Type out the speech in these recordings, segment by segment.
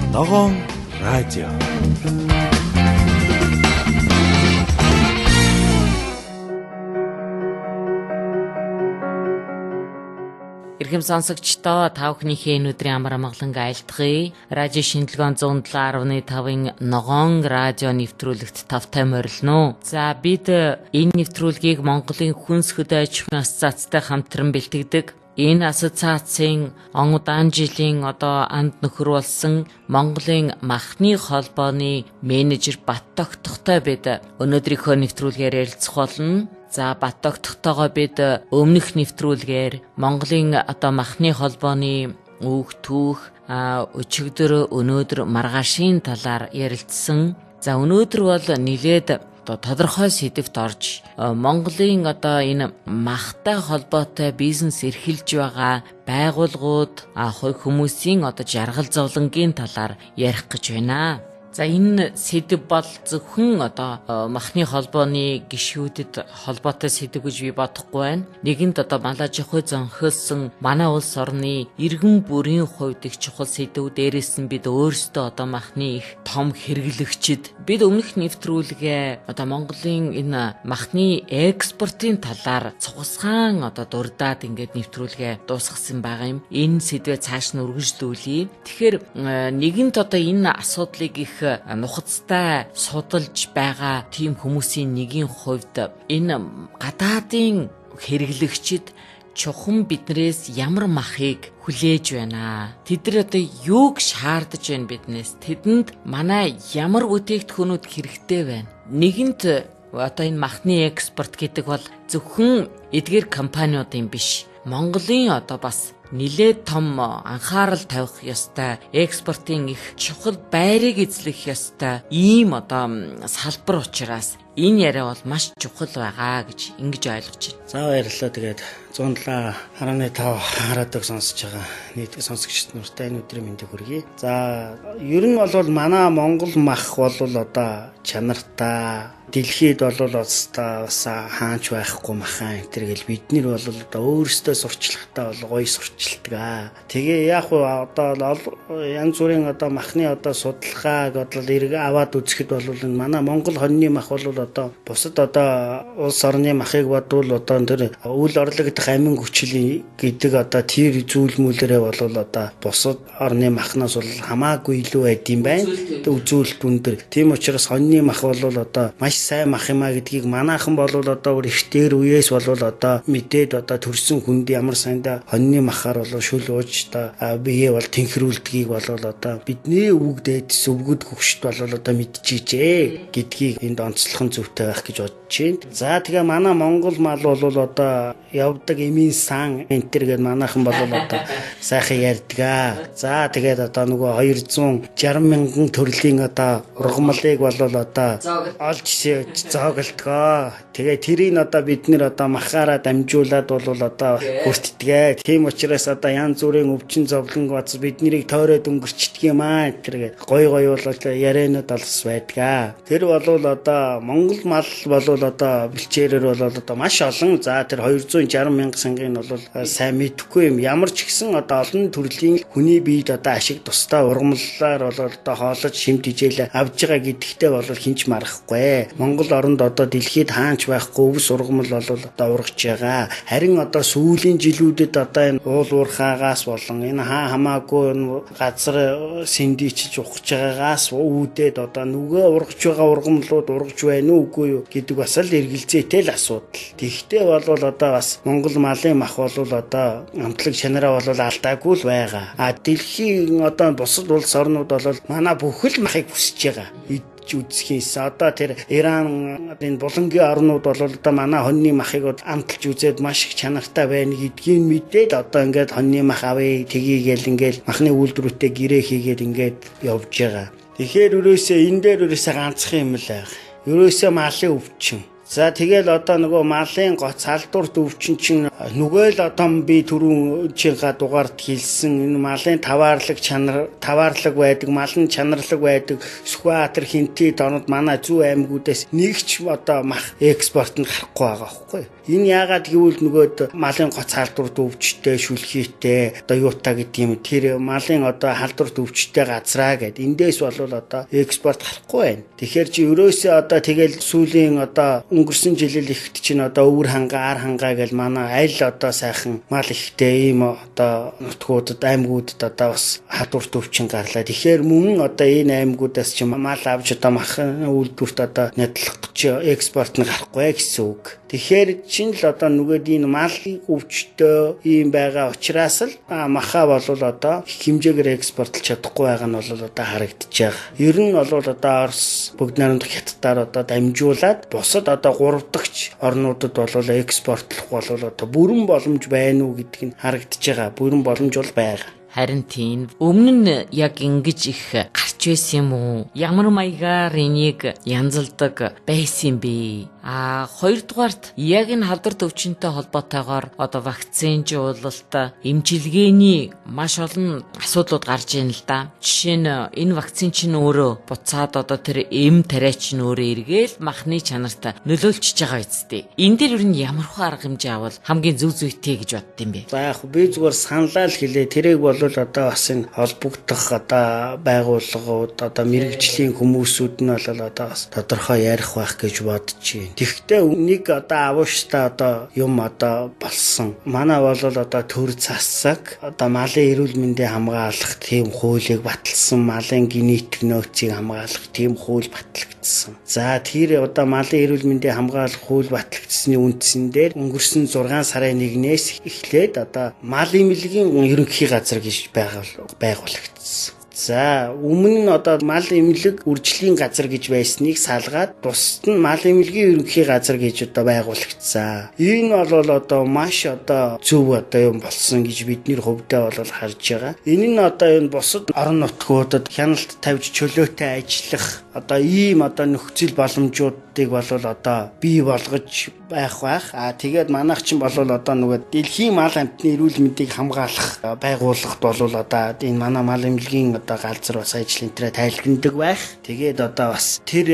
Ногоон радио. Ирхэм сонсогчдоо та бүхнийхээ энэ өдрийн амар амгалан айлтгая. Радио шинжилгээ 107.5-ын Ногоон радио нэвтрүүлэгт тавтай морилно. За бид энэ нэвтрүүлгийг Монголын хүнс хөдөө аж ахуйн асоциацтай хамтран бэлтгэдэг. Энэ асоциацийн он удаан жилийн анд нөхөр болсон Монголын махны холбооны менежер Бат Тогтохтой бид өнөөдрийнхөө нэвтрүүлгээр ярилцах болно. За Бат Тогтохтойгоо бид өмнөх нэвтрүүлгээр Монголын махны холбооны үг түүх өчигдөр өнөөдөр маргаашийн талаар ярилцсан. За өнөөдөр бол нэлээд тодорхой сэдвт орж Монголын энэ махтай холбоотой бизнес эрхэлж байгаа байгууллагууд хувь хүмүүсийн жаргал зовлонгийн талаар ярих гэж байна. За энэ сэдв бол зөвхөн махны холбооны гишүүдэд холбоотой сэдв гэж би бодохгүй байна. Нэгэнт малаж ахуй зөнхөлсөн манай улс орны иргэн бүрийн хувьд их чухал сэдв. Дээрээс нь бид өөрсдөө махны их том хэрэглэгчид. Бид өмнөх нэвтрүүлгээ Монголын энэ махны экспортын талаар цугасгаан дурдаад ингээд нэвтрүүлгээ дуусгасан байгаа юм. Энэ сэдвээ цааш нь үргэлжлүүлье. Тэгэхээр нэгэнт энэ асуудлыг их нухацтай судалж байгаа тийм хүмүүсийн нэгийн хувьд энэ гадаадын хэрэглэгчид чухам биднээс ямар махыг хүлээж байна. Тэд нар юуг шаардаж байна биднээс? Тэдэнд манай ямар бүтээгдэхүүнүүд хэрэгтэй байна? Нэгэнт энэ махны экспорт гэдэг бол зөвхөн эдгээр компаниудын биш. Монголын бас нэлээд том анхаарал тавих ёстой, экспортын их чухал байрыг эзлэх ёстой ийм салбар учраас энэ яриа бол маш чухал байгаа гэж ингэж ойлгож байна. За баярлалаа. Тэгээд 107.5 радиог сонсож байгаа нийт сонсогчид нартай энэ өдрийн мэндийг хүргэе. За ер нь бол манай Монгол мах бол чанартай дэлхийд бол бас хаач байхгүй махаа энэ гэл бид нар бол өөрсдөө сурчлагтай гоё сурчилдаг. Тэгээ яг янз бүрийн махны судалгааг аваад үзэхэд бол манай Монгол хоньны мах бол бусад улс орны махыг бодвол тэр үйл орлогдох амин хүчил гэдэг тэр зүйл мүлэрээ бол бусад орны махнаас бол хамаагүй илүү байд юм байна. Үзүүлэлт өндөр. Тийм учраас хоньны мах бол маш сайн мах юмаа гэдгийг манайхан бол ихтер үеэс бол мэдээд төрсэн хүнд ямар сайндаа хоньны махаар шүл ууж бие бол тэнхрүүлдгийг бол бидний өвгдээд өвгөд хөвгшд бол мэдчихжээ гэдгийг энд онцлох зөвтэй байх гэж бодож байна. За тэгээ манай Монгол мал бол явдаг эмийн сан энтер гэдэг манайхан бол сайхан ярьдаг. За тэгээд нөгөө 260 мянган төрлийн ургамлыг бол олж зоогдгоо. Тэгээ тэрийг бид нэр махаараа дамжуулаад бол хүртдэг. Тийм учраас янз бүрийн өвчин зовлон бац бид нэрийг тойроод өнгөрчдөг юм аа. Тэр гой бол ярианууд олс байдаг. Тэр бол Монгол мал бол бэлчээрээр бол маш олон. За тэр 260 мянга сангийн бол сайн мэдэхгүй юм. Ямар ч гэсэн олон төрлийн хүний биед ашиг тустай ургамлаар бол хоолож шимт хижээл авж байгаа гэдэгтээ бол хинч марахгүй. Монгол оронд дэлхийд хаач байхгүй өвс ургамал бол ургаж байгаа. Харин сүүлийн жилүүдэд энэ уул уурхаагаас болон энэ хамаагүй газар сэндийчж ухаж байгаагаас үүдээд нөгөө ургаж байгаа ургамлууд ургаж байна уу үгүй юу гэдэг бас л эргэлзээтэй л асуудал. Тэгтээ бол бас Монгол малын мах бол амтлаг чанараа бол алдаагүй л байгаа. Дэлхийн бусад улс орнууд бол манай бүхэл махыг хүсэж байгаа. Үзэхээс тэр Иран энэ булангийн орнууд бол манай хоньны махыг амталж үзээд маш их чанартай байна гэдгийг мэдээд ингээд хоньны мах авъя тгийгээл ингээд махны үйлдвэрүүтэй гэрээ хийгээд ингээд явж байгаа. Тэгэхээр ерөөсөө энэ дээр ерөөсөө ганцхан юм л байгаа. Ерөөсөө малын өвчин. За тэгэл одоо нөгөө малын гоц халдварт өвчин чинь нөгөө л одоо би түрүүн чиха дугаард хэлсэн энэ малын таваарлаг байдаг, малын чанарлаг байдаг. Сүхбаатар, Хинтэд орнод манай зүү аймагуудаас нэг ч одоо мах экспортод гарахгүй байгаа байхгүй. Энэ яагаад гэвэл нөгөөд малын гоц халдварт өвчтэй, шүлхийтэй одоо юута гэдэг юм. Тэр малын одоо халдварт өвчтэй газраа гэд эндээс бол одоо экспорт гарахгүй байна. Тэгэхээр чи ерөөсөө одоо тэгэл сүүлийн одоо өнгөрсөн жилэл ихт чинь одоо өвөр хангаа, ар хангаа гэл манай аль одоо сайхан мал ихтэй ийм одоо нутгуудад, аймагуудад одоо бас халдварт өвчин гарлаа. Тэгэхээр мөн одоо энэ аймагуудаас чи мал авч одоо махны үйлдвэрт одоо нядлах гэж экспорт нь гарахгүй гэсэн үг. Тэгэхээр чинь л одоо нөгөөд энэ малын өвчтөө ийм байгаа учраас л маха бол одоо их хэмжээгээр экспортлж чадахгүй байгаа нь бол одоо харагдаж байгаа. Ер нь бол одоо Орос, Бүгд найрамдах Хятадаар одоо дамжуулаад бусад одоо 3 дахь орнуудад бол экспортлох бол одоо бүрэн боломж байна уу гэдг нь харагдаж байгаа. Бүрэн боломж бол байгаа. Харин тийм өмнө нь яг ингэж их гарч байсан юм уу? Ямар маягаар энийг янзалдаг байсан бэ? Хоёрдугаарт яг энэ халдварт өвчнөд холбоотойгоор одоо вакцинжуулалт, эмчилгээний маш олон асуудлууд гарч ийн л да. Жишээ нь энэ вакцин чинь өөрөө буцаад одоо тэр эм тариач нь өөрөө эргээл махны чанарт нөлөөлчихөж байгаа үстэй. Энэ дээр юу н ямархуу арга хэмжээ авал хамгийн зөв зүйтэй гэж бодд юм бэ? За яг би зүгээр саналаа л хэлээ. Тэрийг бол одоо бас энэ холбогдох одоо байгууллагууд одоо мэрэгжлийн хүмүүсүүд нь бол одоо бас тодорхой ярих байх гэж бодож байна. Тэгэхдээ нэг одоо авууштай одоо юм одоо болсон. Манай бол одоо төр засаг одоо малын эрүүл мэндийг хамгаалах тийм хуулийг баталсан, малын генетик нөөцийг хамгаалах тийм хууль батлагдсан. За тэр одоо малын эрүүл мэндийг хамгаалах хууль батлагдсны үндсэн дээр өнгөрсөн 6 сарын 1-ээс эхлээд одоо мал эмнэлгийн ерөнхий газар гэж байгуулагдсан. За өмнө нь одоо мал эмнэлэг үржлийн газар гэж байсныг салгаад бусад нь мал эмнэлгийн ерөнхий газар гэж одоо байгуулагдсан. Энэ бол одоо маш одоо зөв одоо юм болсон гэж бидний хувьдаа бол харж байгаа. Энэ нь одоо энэ бусад орон нутгуудад хяналт тавьж чөлөөтэй ажиллах одоо ийм одоо нөхцөл боломжуудыг бол одоо бий болгож байх. Тэгээд манайх чинь бол одоо нөгөө дэлхийн мал амтны эрүүл мэндийг хамгаалах байгууллагт бол одоо энэ манай мал эмнэлгийн одоо галзар бас ажил энтрээ тайлбарладаг байх. Тэгээд одоо бас тэр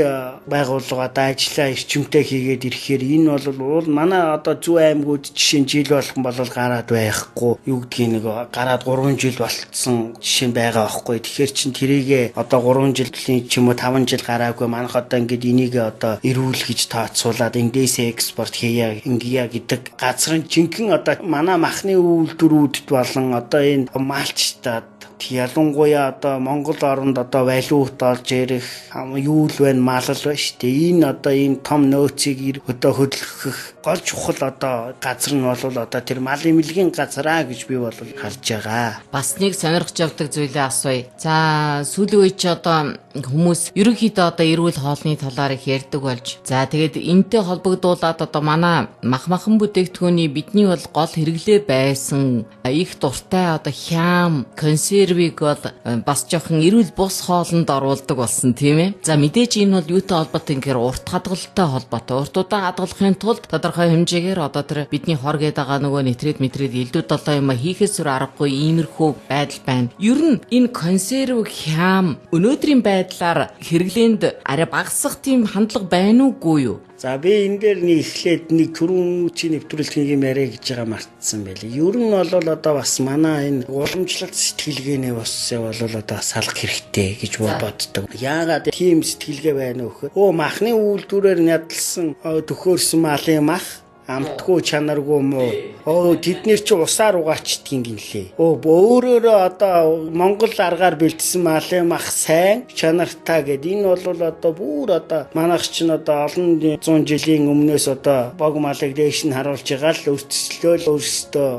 байгууллагад ажиллаа эрчимтэй хийгээд ирэхээр энэ бол манай одоо зүү аймагуд жишээ нь жил болгон бол гараад байхгүй. Юу гэдгийг нэг гараад 3 жил болцсон жишээ байгаа байхгүй. Тэгэхээр чин тэрийгээ одоо 3 жилийн ч юм уу 5 жил гараагүй манайх одоо ингээд энийг одоо эрүүл гэж тооцоолаад эндээсээ экспорт хийя ингэя гэдэг газар нь жинхэнэ одоо манай махны үйлдвэрүүдэд болон одоо энэ малчтад ялангуяа одоо Монгол оронд одоо валют олж ирэх юу л байна, мал л байна шүү дээ. Энэ одоо ийм том нөөцийг одоо хөдөлгөх гол чухал одоо газар нь бол одоо тэр мал эмнэлгийн газараа гэж би бол харж байгаа. Бас нэг сонирхож явдаг зүйлээ асууя. За сүүлийн үед ч одоо хүмүүс ерөнхийдөө одоо эрүүл хоолны талаар их ярьдаг болж. За тэгээд энэтэй холбогдуулаад одоо манай махан бүтээгдэхүүний бидний бол гол хэрэглээ байсан их дуртай одоо хям, консервийг бол бас жоохон эрүүл бус хоолнд оруулдаг болсон тийм ээ. За мэдээж энэ бол юутай холбоотой гэхээр урт хадгалалтай холбоотой. Уртудаа хадгалахын тулд тодорхой хэмжээгээр одоо тэр бидний хор гээд байгаа нөгөө нитрит элдвүүд долоо юм хийхээс өөр аргагүй иймэрхүү байдал байна. Ер нь энэ консерв хям өнөөдрийн байдлаар хэрэглээнд арай багасах тийм хандлага байна уугүй юу? За би энэ дээр эхлээд нэг түрүүн чи нэвтрүүлгийн юм яриа гэж байгаа мартсан байлээ. Ер нь бол одоо бас манай энэ уламжлалт сэтгэлгээний бас бол одоо салах хэрэгтэй гэж боддог. Яагаад тийм сэтгэлгээ байна вэ гэхээр махны үйлдвэрээр ядалсан төхөөрсөн малын мах амтгүй чанаргүй муу. Тэд нэр чи усаар угаачдгийн гинлээ. Өөрөөрөө одоо Монгол аргаар бэлдсэн малын мах сайн чанартай гэд энэ бол одоо бүр одоо манайх чинь одоо олон 100 жилийн өмнөөс одоо бог малыг дээш нь харуулж байгаа л өртөслөөл өөрсдөө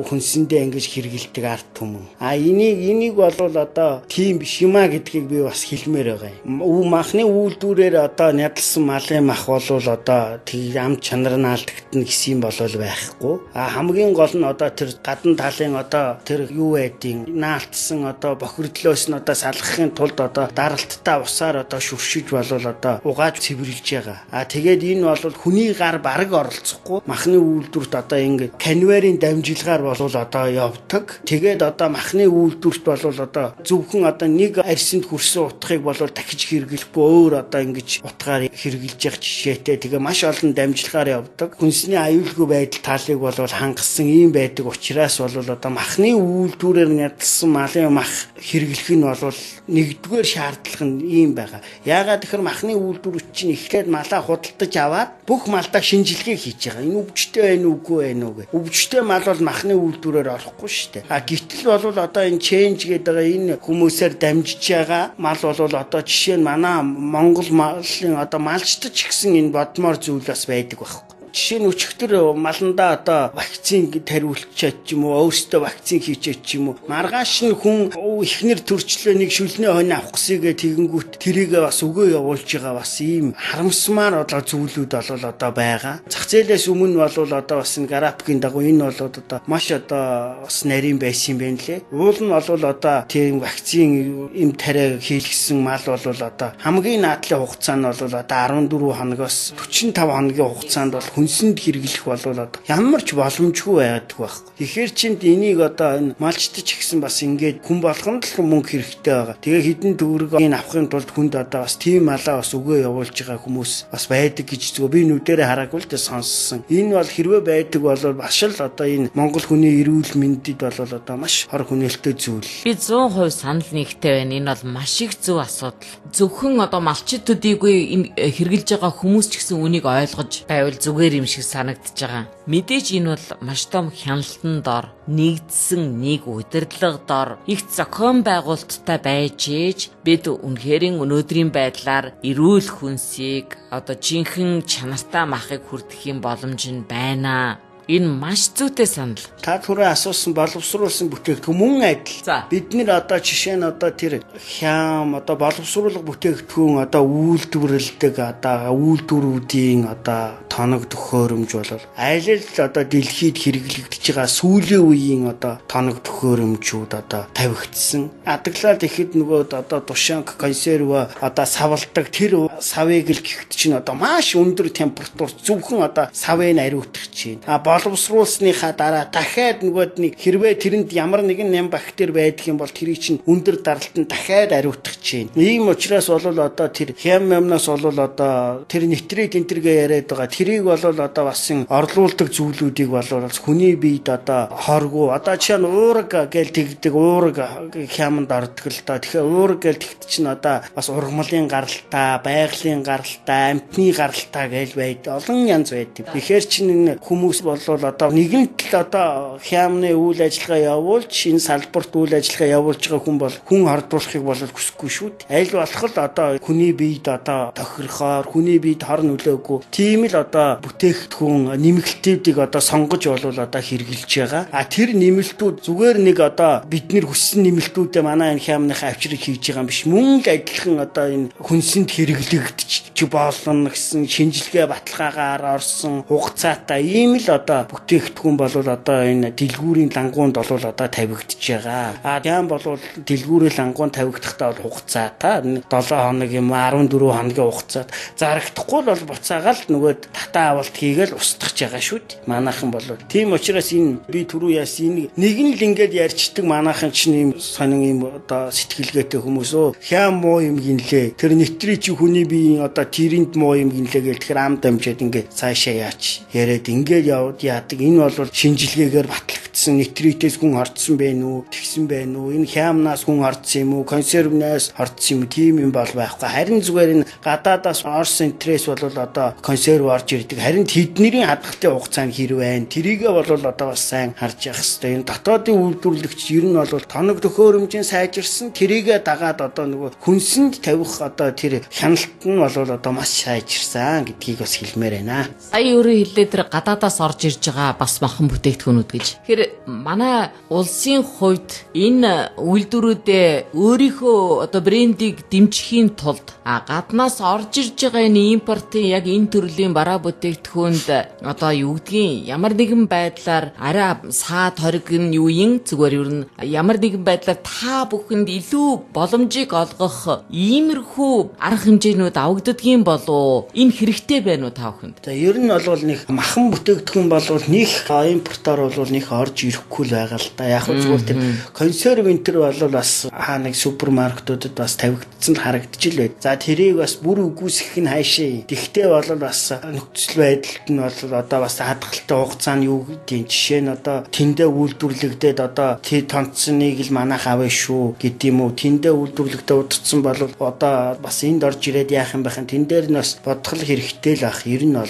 хүнсэндээ ингэж хэрэгэлдэг арт түмэн. Энийг бол одоо тийм биш юма гэдгийг би бас хэлмээр байгаа юм. Махны үйлдвэрээр одоо ядалсан малын мах бол одоо тэг ам чанар нь алдагдана гэсэн юм болол байхгүй. хамгийн гол нь одоо тэр гадна талын одоо тэр юу байдیں۔ Наалтсан одоо бохирдлоос нь одоо салгахын тулд одоо даралттай усаар одоо шүршиж болвол одоо угааж цэвэрлж байгаа. Тэгээд энэ бол хүний гар бараг оролцохгүй махны үйлдвэрт одоо ингээд конвейерийн дамжуулгаар болвол одоо явдаг. Тэгээд одоо махны үйлдвэрт болвол одоо зөвхөн одоо нэг арьсанд хүрсэн утгыг болвол дахиж хэрэглэхгүй өөр одоо ингэж утгаар хэрэгжилж явах жишээтэй. Тэгээ маш олон дамжуулгаар явдаг. Хүнсний аюулгүй байдал талыг болвол хангасан ийм байдаг учраас болвол одоо махны үйлдвэрээр нядсан малын мах хэрэглэх нь болвол нэгдүгээр шаардлага нь ийм байгаа. Яагаад тэгэхээр махны үйлдвэрч чинь эхлээд малаа худалдаж аваад бүх малдаа шинжилгээ хийж байгаа. Энэ өвчтэй байна уу үгүй байна уу гэх. Өвчтэй мал бол махны үйлдвэрээр орохгүй шүү дээ. Гэтэл болвол одоо энэ change гэдэг байгаа энэ хүмүүсээр дамжиж байгаа мал болвол одоо жишээ нь манай Монгол малын одоо малчтаж гэсэн энэ бодмоор зүйл бас байдаг байхгүй. Жишээ нь өчигдөр маландаа одоо вакцин тариулчаад ч юм уу өөрсдөө вакцин хийчээд ч юм уу маргааш нь хүн ихнэр төрчлөө нэг шүлний хойно авах гэсэгээ тэгэнгүүт тэрийг бас өгөө явуулж байгаа бас ийм харамсмаар одоо зүйлүүд бол одоо байгаа. Зах зээлээс өмнө бол одоо бас энэ графикийн дагуу энэ бол одоо маш одоо бас нарийн байсан юм байна лээ. Уул нь бол одоо тийм вакцин им тариа хийлгэсэн мал бол одоо хамгийн наадлын хугацаа нь бол одоо 14 хоногоос 45 хоногийн хугацаанд бол хүнсэнд хэрэглэх болвол одоо ямар ч боломжгүй байдаг байхгүй. Тэгэхээр чинь энийг одоо энэ малчтаж гисэн бас ингээд хүн болгонд л мөнгө хэрэгтэй байгаа. Тэгээ хідэн төгрөг энэ авахын тулд хүнд одоо бас тийм малаа бас өгөө явуулж байгаа хүмүүс бас байдаг гэж зүгээр би нүдэрээ хараагүй л дээ сонссон. Энэ бол хэрвээ байдаг бол бас л одоо энэ Монгол хүний эрүүл мэндэд бол одоо маш хор хүнээлттэй зүйл. Би 100% санал нэгтэй байна. Энэ бол маш их зөв асуудал. Зөвхөн одоо малчид төдийгүй энэ хэрэгжилж байгаа хүмүүс ч гэсэн үнийг ойлгож байвал зүгээр юм шиг санагдаж байгаа. Мэдээж энэ бол маш том хяналтанд ор нэгдсэн нэг удирдлага дор их зохион байгуулалттай байж ээж бид үнэхэрийн өнөөдрийн байдлаар эрүүл хүнсийг одоо жинхэнэ чанартай махыг хүртэх юм боломж нь байна. Энэ маш зүйтэй санал. Та түрүү асуусан боловсруулсан бүтээгдэхүүн мөн адил. Бид нэр одоо жишээ нь одоо тэр хям одоо боловсруулах бүтээгдэхүүн одоо үйлдвэрлэдэг одоо үйлдвэрүүдийн одоо тоног төхөөрөмж бол аль л одоо дэлхийд хэрэглэгдэж байгаа сүүлийн үеийн одоо тоног төхөөрөмжүүд одоо тавигдсан. Адаглаад ихэд нөгөө одоо тушаан консерв одоо савлдаг тэр савыг л гэхэд чинь одоо маш өндөр температур зөвхөн одоо савыг ариутгах чинь. Боловсруулсныхаа дараа дахиад нөгөөд нэг хэрвээ тэрэнд ямар нэгэн нэм бактери байдаг юм бол тэрийг чинь өндөр даралтанд дахиад ариутгах чинь. Ийм учраас бол одоо тэр хям юмнаас бол одоо тэр нитрит энтергээ яриад байгаа. Тэрийг бол одоо бас орлуулдаг зүйлүүдийг бол хүний биед одоо хоргоо одоо чинь уураг гэл тэгдэг уураг хямд ордог л доо. Тэгэхээр уураг гэл тэгт чинь одоо бас ургамлын гаралтай, байгалийн гаралтай, амтны гаралтай гэл байд олон янз байдаг. Тэгэхээр чинь хүмүүс бол одоо нэгэнт л одоо хямны үйл ажиллагаа явуулж энэ салбарт үйл ажиллагаа явуулж байгаа хүн бол хүн хордуулахыг бол хүсэхгүй шүү дээ. Аль болох л одоо хүний биед одоо тохирохоор хүний биед хор нөлөөгүй тийм л одоо бүтээгдэхүүн нэмэлтүүдийг одоо сонгож болвол одоо хэрэгжилж байгаа. Тэр нэмэлтүүд зүгээр нэг одоо бид нэр хүссэн нэмэлтүүдээ манай энэ хямныхаа авчрыг хийж байгаа юм биш. Мөн л адилхан одоо энэ хүнсэнд хэрэглэгдэж болно гэсэн шинжилгээ баталгаагаар орсон хугацаатай ийм л одоо бүтээгдэхүүн бол одоо энэ дэлгүүрийн лангуунд бол одоо тавигдж байгаа. Яам бол дэлгүүрийн лангуунд тавигдахдаа бол хугацаатай 7 хоног юм 14 хоногийн хугацаад зарагдахгүй бол буцаагаал нөгөөд татаа авалт хийгээл устгах байгаа шүү дээ. Манайхан бол тийм учраас энэ би түрүү яасан нэг нь л ингээд ярьчдаг манайхан ч юм сонин юм одоо сэтгэлгээтэй хүмүүс хям муу юм гинлээ. Тэр нитрит чи хүний биеийн одоо тэрэнд муу юм гинлээ гэл тэр ам дамжаад ингээд цаашаа яач яриад ингээд яваад яадаг. Энэ бол шинжилгээгээр батлагдсан нитритээс хүн орцсон байх уу, тэгсэн байх уу, энэ хямнаас хүн орцсон юм уу, консервнаас орцсон юм тийм юм бол байхгүй. Харин зүгээр энэ гадаадаас орсон стресс бол одоо консерв орж ирдэг. Харин тэдний хадгалалтын хугацаа нь хэр байна? Тэрийгээ бол одоо бас сайн харж явах хэрэгтэй. Энэ дотоодын үйлдвэрлэгч ер нь бол тоног төхөөрөмжийн сайжирсан тэрийгээ дагаад одоо нөгөө хүнсэнд тавих одоо тэр хяналт нь бол одоо маш сайжирсан гэдгийг бас хэлмээр байна. Сая өөрөө хэллээ тэр гадаадаас орж ирж байгаа бас махан бүтээгдэхүүнүүд гэж. Тэгэхээр Тэгэхээр манай улсын хувьд энэ үйлдвэрүүдээ өөрийнхөө одоо брендийг дэмжихийн тулд гаднаас орж ирж байгаа энэ импортын яг энэ төрлийн бараа бүтээгдэхүүнд одоо юу гэдгийг ямар нэгэн байдлаар арай саад хориг нь юу юм зүгээр ер нь ямар нэгэн байдлаар та бүхэнд илүү боломжийг олгох иймэрхүү арга хэмжээнүүд авагддгийн болов энэ хэрэгтэй байна уу та бүхэнд? За ер нь бол нэг махан бүтээгдэхүүн болвол нэг импортоор бол нэг орж ирэхгүй л байгаа л да. Яг нь зүгээр тэр консерв энтер бол бас нэг супермаркетуудад бас тавигдсан л харагдчих л байд. За тэрийг бас бүр үгүйсгэх нь хайшаа. Тэгтээ бол бас нөхцөл байдалд нь бол одоо бас хадгалтай хугацааны юу гэдгийг жишээ нь одоо тэндээ үйлдвэрлэгдээд одоо тэр тонцныг л манайх авъя шүү гэдэг юм уу. Тэндээ үйлдвэрлэгдээ удирдсан бол одоо бас энд орж ирээд яах юм байх юм. Тэн дээр нь бас бодгол хэрэгтэй л ах. Ер нь бол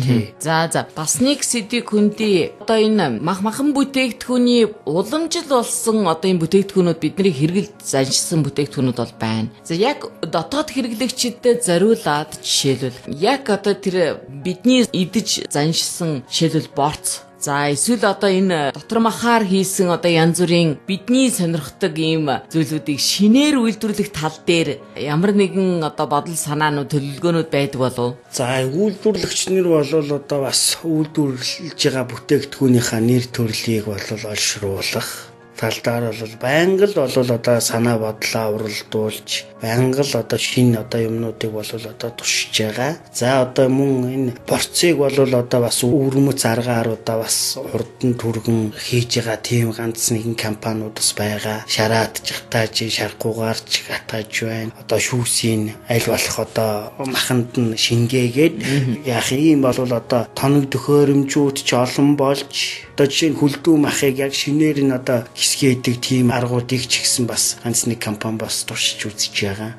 тий. За бас нэг сэдвийг хүндий. Одоо энэ махан бүтээгдэхүүний уламжил болсон одоо энэ бүтээгдэхүүнүүд бидний хэрэгэлд заншсан бүтээгдэхүүнүүд бол байна. За яг дотоод хэрэглэгчдэд зориулаад жишээлбэл яг одоо тэр бидний идэж заншсан жишээлбэл борц. За эсвэл одоо энэ дотор махаар хийсэн одоо янз бүрийн бидний сонирхдаг ийм зүйлүүдийг шинээр үйлдвэрлэх тал дээр ямар нэгэн одоо бодол санаанууд төлөвлөгөөнүүд байдаг болов? За үйлдвэрлэгч нар бол одоо бас үйлдвэрлэж байгаа бүтээгдэхүүнийхээ нэр төрлийг бол олшруулах талдаар бол байнга л бол одоо санаа бодлоо уралдуулж байнга л одоо шинэ одоо юмнуудыг бол одоо тушиж байгаа. За одоо мөн энэ борцыг бол одоо бас өвөрмөц аргааруудаа бас хурдан түргэн хийж байгаа тийм ганц нэгэн компаниуд бас байгаа. Шараад жахтааж, шаргуугаарч гатааж байна. Одоо шүүсийн аль болох одоо маханд нь шингээгээд яах юм бол одоо тоног төхөөрөмжүүд ч олон болж одоо жишээ нь хүлдүү махыг яг шинээр нь одоо хэсгээдэг тийм аргуудыг ч гэсэн бас ганц нэг компани бас туршиж үзэж байгаа.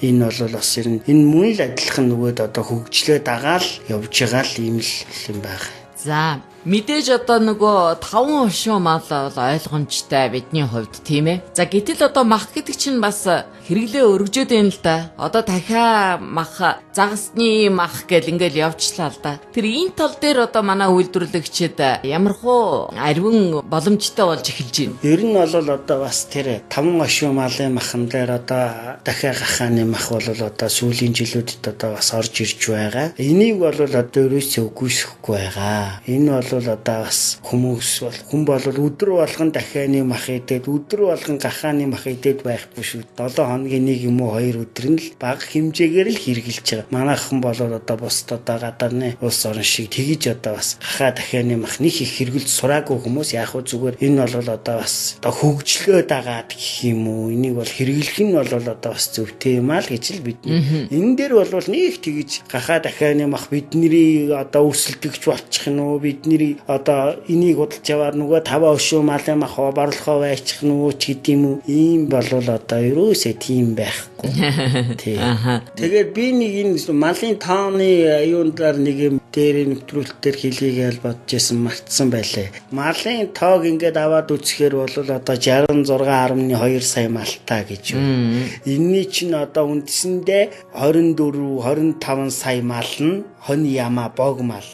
Энэ бол бас энэ мөн л адилхан нөгөөд одоо хөгжлөө дагаал явж байгаа л юм л юм байна. За мэдээж одоо нөгөө 5 хошуу мал бол ойлгомжтой бидний хувьд тийм ээ. За гэтэл одоо мах гэдэг чинь бас хэрэглээ өргөжөөд байна л да. Одоо дахиа мах загасны мах гэл ингээл явчлаа л да. Тэр энэ тал дээр одоо манай үйлдвэрлэгчид ямархуу ариун боломжтой болж эхэлж байна. Ер нь бол одоо бас тэр 5 хошуу малын махан дээр одоо дахиа гахааны мах бол одоо сүүлийн жилүүдэд одоо бас орж ирж байгаа. Энийг бол одоо ерөөсөө үгүйсэхгүй байгаа. Энэ бол одоо бас хүн бол өдөр болгон дахианы мах идээд өдөр болгон гахааны мах идээд байхгүй шүү. 7 хоногийн нэг юм уу 2 өдөр нь л бага хэмжээгээр л хэрэгжилж байгаа. Манайхан бол одоо бусд одоо гадааны улс орн шиг тэгж одоо бас гахаа дахианы мах нэг их хэрэгжилж сураагүй хүмүүс яг хөө зүгээр энэ бол одоо бас одоо хөгжлөө дагаад гэх юм уу. Энийг бол хэрэглэх нь бол одоо бас зөвтэй юм аа л гэж л бидний. Энэ дээр бол нэг тэгж гахаа дахианы мах бидний одоо өрсөлдөгч болчих нь үү бидний одоо энийг худалж аваад нөгөө 5 хошуу малын мах борлохоо байчих нөгөө ч гэдэм үү ийм бол одоо ерөөсөө тийм байхгүй. Тий. Тэгээд би нэг энэ малын тооны аюундар нэг юм дээр нэвтрүүлэлтээр хэлийгээл бодож исэн мартсан байлээ. Малын тоог ингээд аваад үзэхээр бол одоо 66.2 сая малтай гэж байна. Энийний чинь одоо үндсэндээ 24-25 сая мал нь хон яма бог мал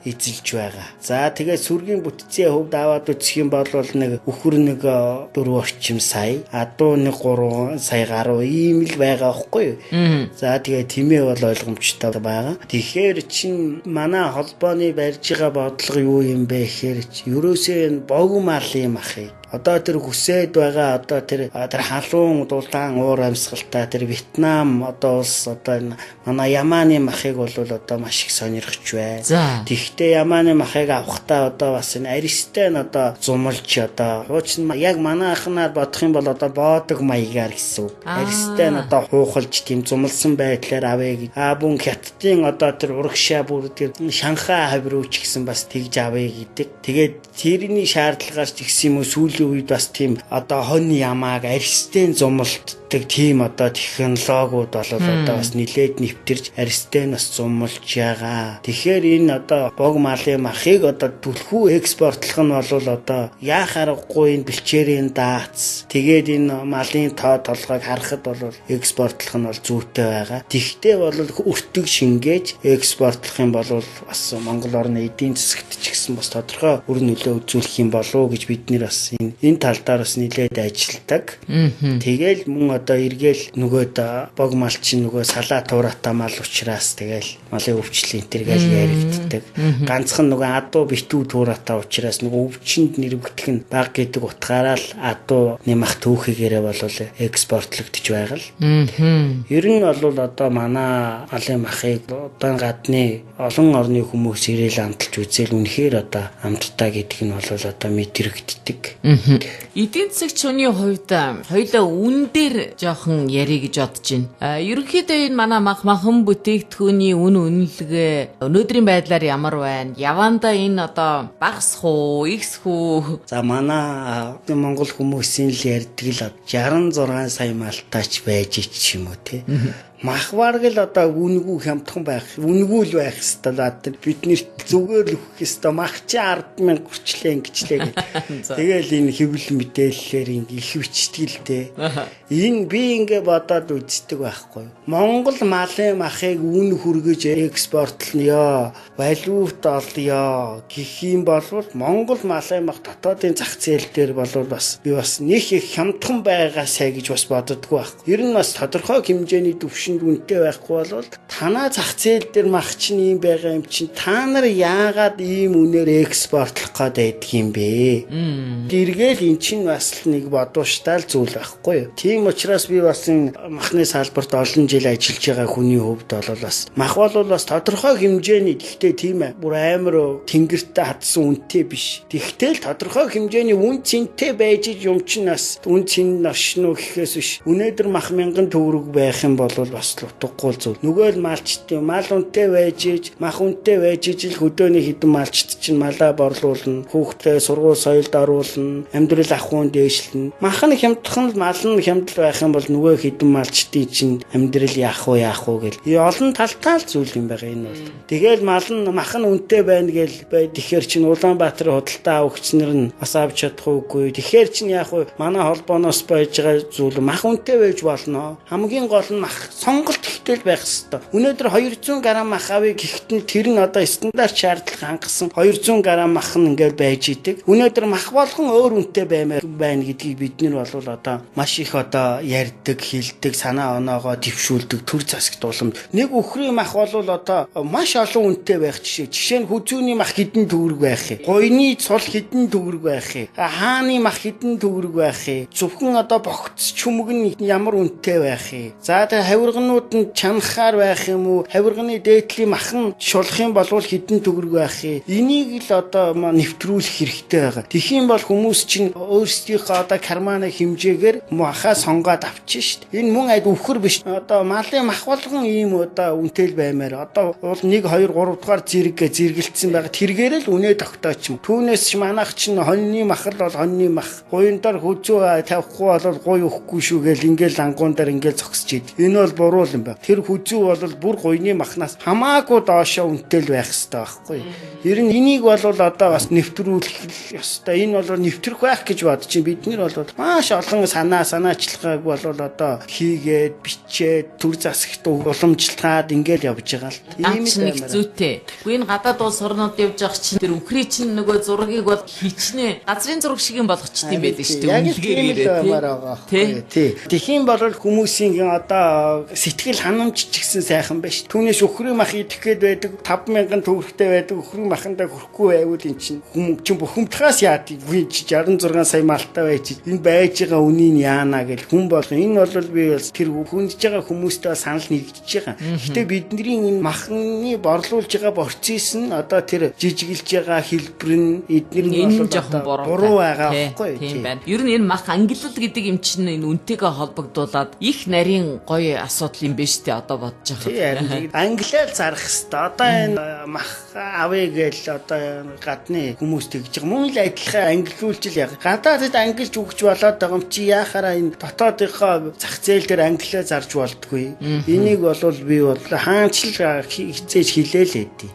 эзэлж байгаа. За тэгээд сүргийн бүтцийн хувьд аваад үзэх юм бол нэг өхөр нэг 4 орчим сая, адуу нэг 3 сая гаруй ийм л байгаа байхгүй юу? За тэгээд тэмээ бол ойлгомжтой байгаа. Тэгэхээр чин манай холбооны барьж байгаа бодлого юу юм бэ гэхээр ерөөсөө бог малын махыг одоо тэр хүсээд байгаа одоо тэр халуун дулаан уур амьсгалтай тэр Вьетнам одоо улс одоо манай ямааны махыг бол одоо маш их сонирхож байна. Тэгвэл ямааны махыг авахтаа одоо бас энэ аристен одоо зумалж одоо хуучин яг манайхнаар бодох юм бол одоо боодог маягаар гэсэн үг. Аристен одоо хуухалж тийм зумалсан байдлаар авъя гэж. Бүн хятадын одоо тэр урагшаа бүр тэр Шанхай хавь руу ч гэсэн бас тэгж авъя гэдэг. Тэгээд тэрний шаардлагаар ч гэсэн юм уу сүүл сүүлийн үед бас тийм одоо хонь ямааг арьстен зумалддаг тийм одоо технологиуд бол одоо бас нилээд нэвтэрж арьстен бас зумалж байгаа. Тэгэхээр энэ одоо бог малын махыг одоо түлхүү экспортлох нь бол одоо яах аргагүй энэ бэлчээрийн дац тэгээд энэ малын тоо толгойг харахад бол экспортлох нь бол зүйтэй байгаа. Тэгтээ бол өртөг шингээж экспортлох юм бол бас Монгол орны эдийн засагт ч гэсэн бас тодорхой үр нөлөө үзүүлэх юм болов уу гэж бид нэр бас энэ талдаар бас нэлээд ажилдаг. Тэгэл мөн одоо эргээл нөгөө бог мал чинь нөгөө салаа туураатай мал учраас тэгэл малын өвчлөл энтергээл яригддаг. Ганцхан нөгөө адуу битүү туураатай учраас нөгөө өвчнөд нэрвэгдэх нь баг гэдэг утгаараа л адуу нэмах түүхийгээрээ бол экспортлогдож байгаа л. Ер нь бол одоо манай малын махыг удаан гадны олон орны хүмүүс ирээл амталж үзэл үнэхээр одоо амттай гэдэг нь бол одоо мэдрэгддэг. Эдийн засагч хүний хувьд хоёулаа үн дээр жоохон ярих гэж бодож байна. Ерөнхийдөө энэ манай махан бүтээгдэхүүний үн үнэлгээ өнөөдрийн байдлаар ямар байна? Явандаа энэ одоо багасх уу, ихсэх үү? За манай Монгол хүмүүсийн л ярьдаг л 66 сая малтаач байж ч юм уу те. Мах бараг л одоо үнгүй хямдхан байх, үнгүй л байх хэвээр бид нэрт зүгээр л өгөх хэвээр мах чи 10,000 хүрчлээ ингэчлээ гэх. Тэгэл энэ хэвлэл мэдээллээр их бичтгэлтэй. Энэ би ингээ бодоод үздэг байхгүй. Монгол малын махыг үн хүргэж экспортлоё, валют олё гэх юм бол Монгол малын мах дотоодын зах зээл дээр бол бас би бас нэг их хямдхан байгаасай гэж бас боддоггүй байхгүй. Ер нь бас тодорхой хэмжээний төвшөнд үнэтэй байхгүй бол танаа зах зээл дээр мах чинь ийм байгаа юм чинь та нар яагаад ийм үнээр экспортлох гээд байдаг юм бэ? Дэргээл эн чинь бас нэг бодвоштай л зүйл байхгүй юу? Тийм учраас би бас энэ махны салбарт олон жил ажиллаж байгаа хүний хувьд бол бас мах бол бас тодорхой хэмжээний гэхдээ тийм ээ бүр амар тэнгэртэй хатсан үнэтэй биш. Тэгтэл тодорхой хэмжээний үн цэнтэй байж юм чинь бас үн цэн ношно гэхээс биш. Өнөөдөр мах 1000 төгрөг байх юм бол бас утгагүй зүйл. Нөгөө л малчтай мал үнэтэй байж мах үнэтэй байж л хөдөөний хідэн малчт чинь малаа борлуулна, хүүхдээ сургууль соёлд оруулна, амьдрал ахуйн дээшлэн. Мах нь хямдхан мал нь хямдл байх юм бол нөгөө хідэн малчтын чинь амьдрал яах вэ гэл. Олон талтай зүйл юм байгаа энэ бол. Тэгэл мах нь үнэтэй байна гэл тэгэхээр чинь Улаанбаатар худалдаа авагчнэр нь бас авч чадахгүй. Тэгэхээр чинь яах вэ? Манай холбооноос байж байгаа зүйл мах үнэтэй байж болно. Хамгийн гол нь мах сонголт ихтэй байх ёстой. Өнөөдөр 200 г мах авъя гэхэд нь тэр нь одоо стандарт шаардлага хангасан 200 г мах нь ингээд байж идэг. Өнөөдөр мах болгон өөр үнэтэй байна гэдгийг бид нар бол одоо маш их одоо ярьдаг, хэлдэг, санаа оноогоо дэвшүүлдэг төр засагт уламж. Нэг үхрийн мах бол одоо маш олон үнэтэй байх жишээ. Жишээ нь хүзүүний мах хэдэн төгрөг байх юм. Гойны цул хэдэн төгрөг байх юм. Хааны мах хэдэн төгрөг байх юм. Зөвхөн одоо богц чүмэг нь ямар үнэтэй байх юм. За тэгээ хавирганууд нь чанахаар байх юм уу? Хавирганы дээдлийн махан шулах юм бол хэдэн төгрөг байх юм. Энийг л одоо нэвтрүүлэх хэрэгтэй байгаа. Тэгхийн бол хүмүүс чинь өөрсдийнхөө одоо карманы хэмжээгээр махаа сонгоод авчих шүү дээ. Энэ мөн үхэр биш. Одоо малын мах болгон ийм одоо үнэтэй баймаар. Одоо бол 1 2 3 дугаар зэрэг зэрэгэлдсэн байгаа. Тэргээр л үнэ тогтооч юм. Түүнээс манайх чинь хоньны мах л бол хоньны мах. Гуйндар хүзүү тавихгүй бол гуй өгөхгүй шүү гэл ингээл ангуундар ингээл зогсож идэв. Энэ бол буруу юм байна. Тэр хүзүү бол бүр гуйны махнаас хамаагүй доошоо үнэтэй л байх хэрэгтэй байхгүй. Ер нь энийг бол одоо бас нэвтрүүлэх ёстой. Энэ бол нэвтрэх байх гэж бодож чинь бид нар бол маш олон санаачлагааг бол одоо хийгээд бичээд төр засагт уламжлаад ингээл явж байгаа л. Ийм нэг зүйтэй. Гэхдээ энэ гадаад улс орнууд явж байгаа чинь тэр үхрий чинь нөгөө зургийг бол хичнээн газрын зураг шиг юм болгочтой юм байдаг шүү дээ. Тий. Тэхийн бол хүмүүсийн одоо сэтгэл ханамж ч гэсэн сайхан байна шүү. Түүнээс үхрий мах идэх гээд байдаг 5,000 төгрөгтэй байдаг үхрий махандаа хүрхгүй байвал эн чинь бухимдахаас яадаг. 66 сая малтай байж энэ байж байгаа үнийг яана гэл хүн бол энэ бол би тэр хүндж байгаа хүмүүстэй санал нэгдэж байгаа. Гэтэ бидний энэ махны борлуулж байгаа процесс нь одоо тэр жижиглж байгаа хэлбэр нь эдгээр нь жоохон буруу байгаа байхгүй тийм байна. Ер нь энэ мах ангиллал гэдэг юм чинь энэ үнтэйгээ холбогдуулаад их нарийн гоё асуудал юм биш үү одоо бодож байгаа. Тийм англиар зарах хэвээр одоо энэ мах авъя гээл одоо гадны хүмүүс тэгж байгаа. Мөн л адилхан ангилуулж яг гадаадд ангилж өгч болоод байгаа юм чи яхаараа энэ дотоодынхоо зах зээл дээр англиар зарж болдгүй. Энийг бол би бол хаанчлал хизээж хэлээл хэдий.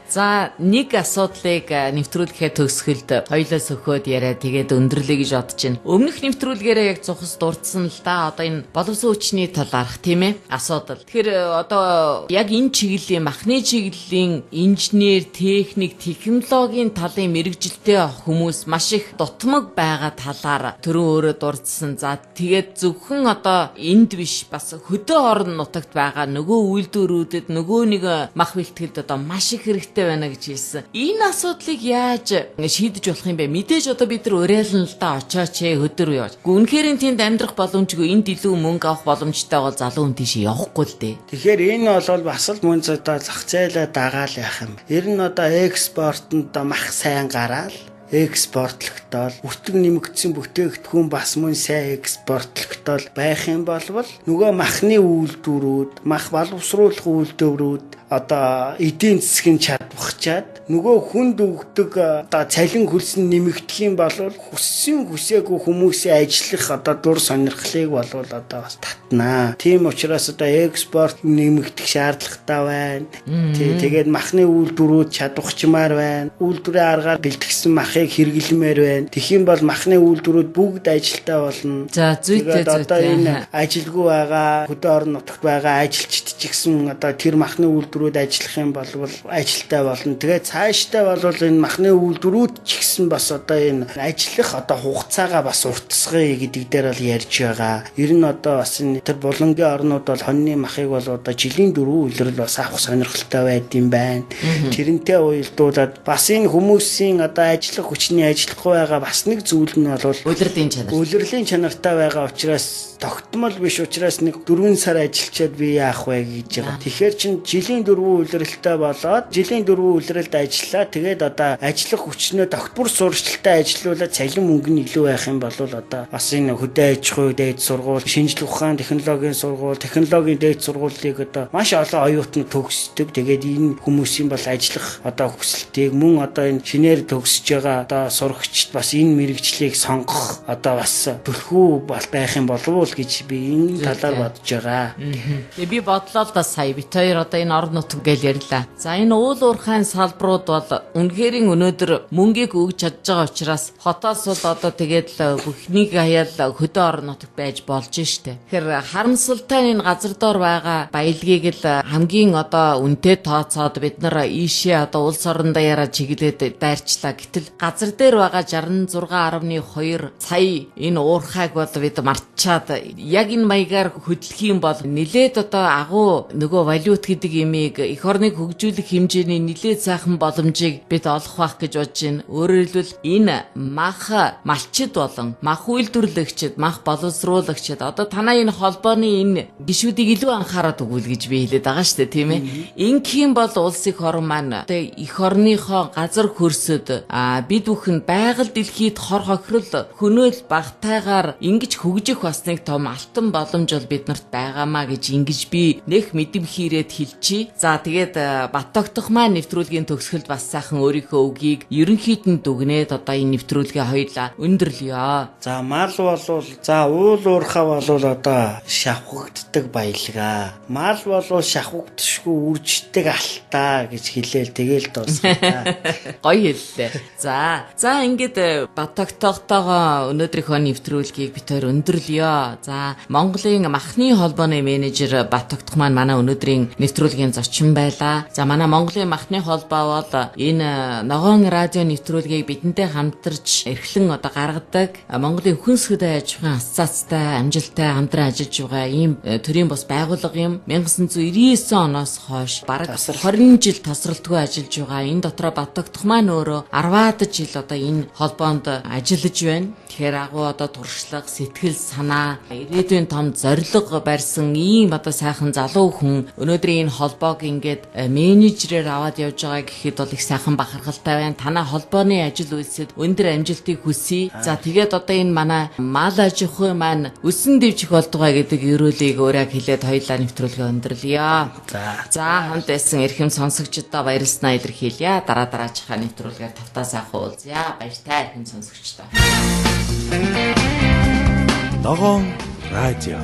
За нэг асуудлыг нэвтрүүлэхэд төгсгөлд хоёлоос өгөхөд яриа тэгээд өндөрлөе гэж бодож байна. Өмнөх нэвтрүүлгээрээ яг цухас дурдсан л да одоо энэ боловсон хүчний талаарх тийм ээ асуудал. Тэгэхээр одоо яг энэ чиглэлийн махны чиглэлийн инженер, техник, технологийн талын мэрэгжилтэй хүмүүс маш их дутмаг байгаа талаар түрүү өөрөө дурдсан. За тэгээд зөвхөн одоо энд биш бас хөдөө орон нутагт байгаа нөгөө үйлдвэрүүдэд нөгөө нэг мах бэлтгэлд одоо маш их хэрэгтэй байна гэж хэлсэн. Энэ асуудлыг яаж шийдэж болох юм бэ? Мэдээж одоо бид нар уриална л да очооч хөдөр явж. Үнэхээр тэнд амьдрах боломжгүй энд илүү мөнгө авах боломжтой бол залуу хүн тийш явахгүй л дээ. Тэгэхээр энэ бол бас л мөн одоо зах зээлээ дагаал яах юм. Ер нь одоо экспортод мах сайн гараал экспортлогтол өртөг нэмэгдсэн бүтээгдэхүүн бас мөн сайн экспортлогтол байх юм болвол нөгөө махны үйлдвэрүүд, мах боловсруулах үйлдвэрүүд одоо эдийн засгийн чадвахчаад нөгөө хүнд өгдөг одоо цалин хөлс нэмэгдэх юм бол хүссэн хүсээгүй хүмүүсийн ажиллах одоо дур сонирхлыг болвол одоо бас татнаа. Тийм учраас одоо экспорт нэмэгдэх шаардлагатай байна. Тэгээд махны үйлдвэрүүд чадвахчмаар байна. Үйлдвэрийн аргаар бэлтгэсэн махыг хэрэглэмээр байна. Тэгхийн бол махны үйлдвэрүүд бүгд ажилтаа болно. За зүйтэй одоо энэ ажилгүй байгаа хөдөө орон нутагт байгаа ажилчид ч гэсэн одоо тэр махны үйлдвэрүүд ажиллах юм бол ажилтаа болно. Тэгээд цаашдаа бол энэ махны үйлдвэрүүд ч гэсэн бас одоо энэ ажиллах одоо хугацаагаа бас уртсгая гэдэг дээр бол ярьж байгаа. Ер нь одоо бас энэ тэр булангийн орнууд бол хоньны махыг бол одоо жилийн 4 үлрэл бас авах сонирхолтой байд юм байна. Тэрнтэй уялдуулаад бас энэ хүмүүсийн одоо ажиллах хүчний ажиллахгүй байгаа бас нэг зүйл нь бол улирлын чанартай байгаа учраас тогтмол биш учраас нэг 4 сар ажиллачаад би яах вэ гэж байгаа. Тэгэхээр чин жилийн 4 улиралтай болоод жилийн 4 улиралд ажиллаа. Тэгээд одоо ажиллах хүчнөө тогтмол сургалттай ажиллаулаад цалин мөнгө нь илүү байх юм бол одоо бас энэ хөдөө аж ахуй дээд сургууль, шинжлэх ухаан технологийн сургууль, технологийн дээд сургуулийг одоо маш олон оюутнууд төгсдөг. Тэгээд энэ хүмүүсийн бол ажиллах одоо хүсэлтийг мөн одоо энэ шинээр төгсөж байгаа одоо сурагчид бас энэ мэрэгжлийг сонгох одоо бас төлхөө байх юм болов уу гэж би энэ талаар бодож байгаа. Тэгээ би бодлоо л да сая бит хоёр одоо энэ орон нутг гэж ярьлаа. За энэ уул уурхайн салбарууд бол үнэхэрийн өнөөдөр мөнгийг өгж чадж байгаа учраас хотоос бол одоо тэгээд л бүхнийг хаяал хөдөө орон нутг байж болж штэ. Тэгэхээр харамсалтай энэ газар доор байгаа баялагийг л хамгийн одоо үнэтэй тооцоод бид нар ийшээ одоо улс орон даяараа чиглээд дайрчлаа. Гэтэл газар дээр байгаа 66.2 сая энэ уурхайг бол бид мартчаад яг энэ маягаар хөдлөх юм бол нилээд одоо агуу нөгөө валют гэдэг имийг эх орныг хөгжүүлэх хэмжээний нилээд сайхан боломжийг бид олох байх гэж бодож байна. Өөрөөр хэлбэл энэ мах малчид болон мах үйлдвэрлэгчид, мах боловсруулагчид одоо танай энэ холбооны энэ гишүүдийг илүү анхаарал өгвөл гэж би хэлээд байгаа шүү дээ, тийм ээ. Ингийн бол улс их орн маань одоо эх орныхоо газар хөрсөд бид бүхэн байгаль дэлхийд хор хохирол хөнөөл багтайгаар ингэж хөгжих бас нэг том алтан боломж бол биднэрт байгаамаа гэж ингэж би нэх мэдэм хийрээд хэлчихье. За тэгээд Баттогдох маань нэвтрүүлгийн төгсгөлд бас сайхан өөрийнхөө үгийг ерөнхийд нь дүгнээд одоо энэ нэвтрүүлгээ хоёлаа өндөрлөё. За мал болвол за уул уурхаа болвол одоо шавхагддаг баялгаа. Мал болвол шавхагдшгүй үрждэг алтаа гэж хэлээл тэгээл дуусгая. Гоё хэллээ. За ингээд Баттогдохтойгоо өнөөдрийнхөө нэвтрүүлгийг бид хоёр өндөрлөё. За Монголын махны холбооны менежер Баттогдох маань манай өнөөдрийн нэвтрүүлгийн зочин байлаа. За манай Монголын махны холбоо бол энэ ногоон радио нэвтрүүлгийг бидэнтэй хамтарч эрхлэн одоо гаргадаг Монголын хүнс хөдөө аж ахуйн ассоциацтай амжилттай хамтран ажиллаж байгаа ийм төрлийн бас байгууллага юм. 1999 оноос хойш бараг 20 жил тасралтгүй ажиллаж байгаа. Энэ дотроо Баттогдох маань өөрөө 10-аад жил одоо энэ холбоонд ажиллаж байна. Тэгэхээр агуу одоо туршлага, сэтгэл санаа, ирээдүйн том зорилго барьсан ийм одоо сайхан залуу хүн өнөөдрийн энэ холбоог ингээд менежерээр аваад явж байгаа гэхэд бол их сайхан бахархалтай байна. Танай холбооны ажил үйлсэд өндөр амжилтыг хүсье. За тэгээд одоо энэ манай мал аж ахуй маань өсөн дэвжих болдгоо гэдэг ерөөлийг өөрөг хэлээд хоёулаа нэвтрүүлгээ өндөрлөё. За хамт байсан эрхэм сонсогчдоо баярлалаа илэрхийлье. Дараачихаа нэвтрүүлгээр тавтаа сайхан уулзъя. Баяртай эрхэм сонсогчдоо. Ногоон радио.